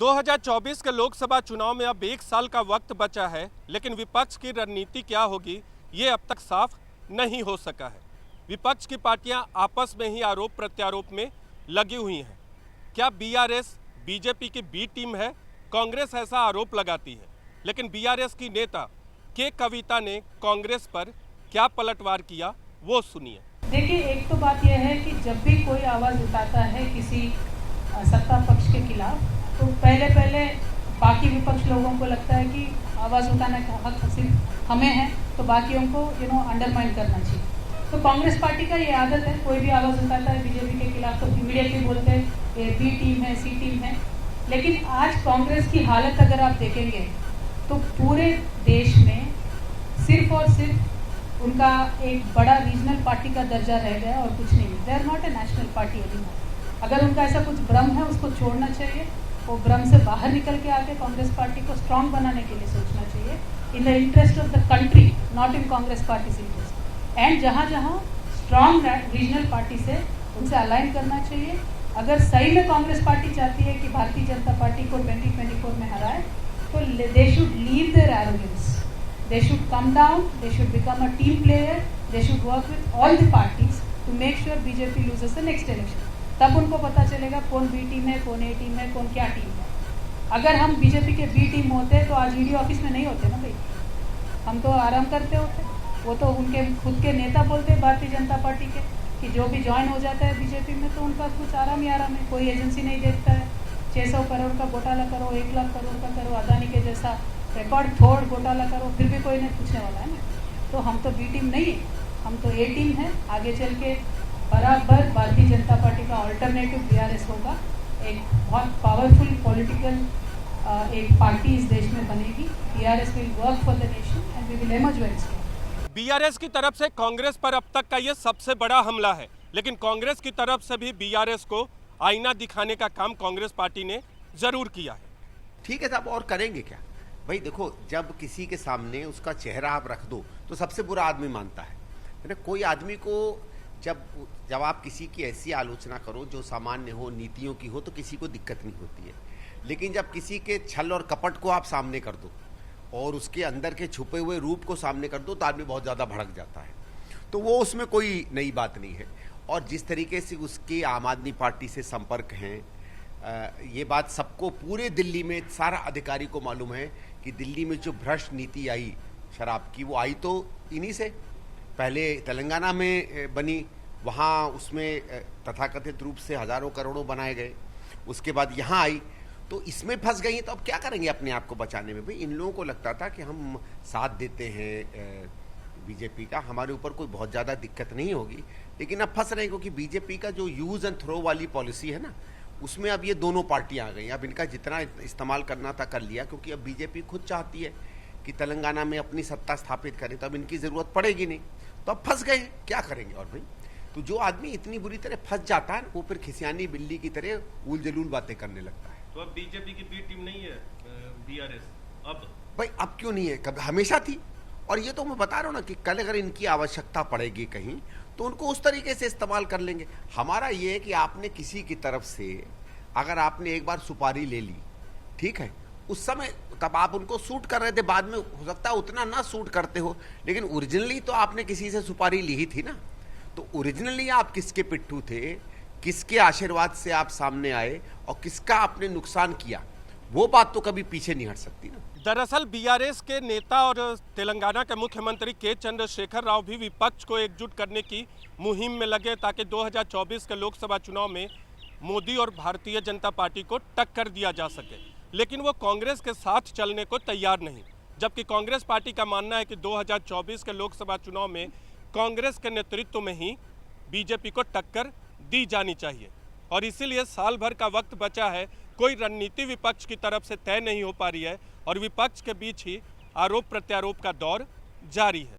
2024 के लोकसभा चुनाव में अब 1 साल का वक्त बचा है, लेकिन विपक्ष की रणनीति क्या होगी ये अब तक साफ नहीं हो सका है। विपक्ष की पार्टियां आपस में ही आरोप प्रत्यारोप में लगी हुई हैं। क्या बीआरएस बीजेपी की बी टीम है? कांग्रेस ऐसा आरोप लगाती है, लेकिन बीआरएस की नेता के कविता ने कांग्रेस पर क्या पलटवार किया वो सुनिए। देखिए, एक तो बात यह है कि जब भी कोई आवाज़ उठाता है किसी सत्ता पक्ष के खिलाफ, तो पहले बाकी विपक्ष लोगों को लगता है कि आवाज़ उठाने का हक सिर्फ हमें है, तो बाकियों को अंडरमाइन करना चाहिए। तो कांग्रेस पार्टी का ये आदत है, कोई भी आवाज़ उठाता है बीजेपी के खिलाफ तो इमीडिएटली बोलते हैं ये बी टीम है, सी टीम है। लेकिन आज कांग्रेस की हालत अगर आप देखेंगे तो पूरे देश में सिर्फ और सिर्फ उनका एक बड़ा रीजनल पार्टी का दर्जा रह गया और कुछ नहीं। They are not a national party anymore. अगर उनका ऐसा कुछ भ्रम है उसको छोड़ना चाहिए, वो भ्रम से बाहर निकल के आके कांग्रेस पार्टी को स्ट्रांग बनाने के लिए सोचना चाहिए, in the interest of the country, not in Congress party interest. And जहाँ जहाँ स्ट्रांग रीजनल पार्टी से उनसे अलाइन करना चाहिए। अगर सही में कांग्रेस पार्टी चाहती है कि भारतीय जनता पार्टी को 2024 में हराए, तो they should leave their arrogance, they should come down, they should become a team player, they should work with all the parties to make sure BJP loses the next election। तब उनको पता चलेगा कौन B team है, कौन ए team है, कौन क्या टीम है। अगर हम बीजेपी के बी टीम होते तो आज ईडी ऑफिस में नहीं होते ना भाई, हम तो आराम करते होते। वो तो उनके खुद के नेता बोलते हैं भारतीय जनता पार्टी के कि जो भी ज्वाइन हो जाता है बीजेपी में तो उनका कुछ आराम ही आराम है, कोई एजेंसी नहीं देखता है। 600 करोड़ का घोटाला करो, 1 लाख करोड़ का करो, अदानी के जैसा रिकॉर्ड तोड़ घोटाला करो, फिर भी कोई नहीं पूछने वाला है ना। तो हम तो बी टीम नहीं है, हम तो ए टीम है। आगे चल के बराबर भारतीय जनता पार्टी का ऑल्टरनेटिव बीआरएस होगा, एक बहुत पावरफुल पॉलिटिकल एक पार्टी इस देश में बनेगी। BRS will work for the nation and we will emerge very strong. BRS की तरफ से कांग्रेस पर अब तक का ये सबसे बड़ा हमला है, लेकिन कांग्रेस की तरफ से भी बीआरएस को आईना दिखाने का काम कांग्रेस पार्टी ने जरूर किया है। ठीक है साहब, और करेंगे क्या भाई? देखो, जब किसी के सामने उसका चेहरा आप रख दो तो सबसे बुरा आदमी मानता है। कोई आदमी को जब आप किसी की ऐसी आलोचना करो जो सामान्य हो, नीतियों की हो, तो किसी को दिक्कत नहीं होती है। लेकिन जब किसी के छल और कपट को आप सामने कर दो और उसके अंदर के छुपे हुए रूप को सामने कर दो तो आदमी बहुत ज़्यादा भड़क जाता है। तो वो उसमें कोई नई बात नहीं है। और जिस तरीके से उसके आम आदमी पार्टी से संपर्क हैं, ये बात सबको, पूरे दिल्ली में सारा अधिकारी को मालूम है कि दिल्ली में जो भ्रष्ट नीति आई शराब की, वो आई तो इन्हीं से। पहले तेलंगाना में बनी, वहाँ उसमें तथाकथित रूप से हजारों करोड़ों बनाए गए। उसके बाद यहाँ आई तो इसमें फंस गई। तो अब क्या करेंगे अपने आप को बचाने में? भाई, इन लोगों को लगता था कि हम साथ देते हैं बीजेपी का, हमारे ऊपर कोई बहुत ज़्यादा दिक्कत नहीं होगी। लेकिन अब फंस रहे हैं क्योंकि बीजेपी का जो यूज़ एंड थ्रो वाली पॉलिसी है ना, उसमें अब ये दोनों पार्टियां आ गई। अब इनका जितना इस्तेमाल करना था कर लिया, क्योंकि अब बीजेपी खुद चाहती है कि तेलंगाना में अपनी सत्ता स्थापित करे, तो अब इनकी ज़रूरत पड़ेगी नहीं। तो अब फंस गए, क्या करेंगे? और भाई, तो जो आदमी इतनी बुरी तरह फंस जाता है वो फिर खिसियानी बिल्ली की तरह उल जलूल बातें करने लगता है। तो अब बीजेपी की बी टीम नहीं है बीआरएस अब? भाई, अब क्यों नहीं है? कभी हमेशा थी। और ये तो मैं बता रहा हूँ ना कि कल अगर इनकी आवश्यकता पड़ेगी कहीं तो उनको उस तरीके से इस्तेमाल कर लेंगे। हमारा ये है कि आपने किसी की तरफ से अगर आपने एक बार सुपारी ले ली, ठीक है, उस समय तब आप उनको सूट कर रहे थे, बाद में हो सकता है उतना ना सूट करते हो, लेकिन ओरिजिनली तो आपने किसी से सुपारी ली ही थी ना। तो ओरिजिनली आप किसके पिट्ठू थे, किसके आशीर्वाद से आप सामने आए और किसका आपने नुकसान किया, वो बात तो कभी पीछे नहीं हट सकती ना। दरअसल बीआरएस के नेता और तेलंगाना के मुख्यमंत्री के चंद्रशेखर राव भी विपक्ष को एकजुट करने की मुहिम में लगे ताकि 2024 के लोकसभा चुनाव में मोदी और भारतीय जनता पार्टी को टक्कर दिया जा सके। लेकिन वो कांग्रेस के साथ चलने को तैयार नहीं, जबकि कांग्रेस पार्टी का मानना है कि 2024 के लोकसभा चुनाव में कांग्रेस के नेतृत्व में ही बीजेपी को टक्कर दी जानी चाहिए। और इसीलिए साल भर का वक्त बचा है, कोई रणनीति विपक्ष की तरफ से तय नहीं हो पा रही है और विपक्ष के बीच ही आरोप प्रत्यारोप का दौर जारी है।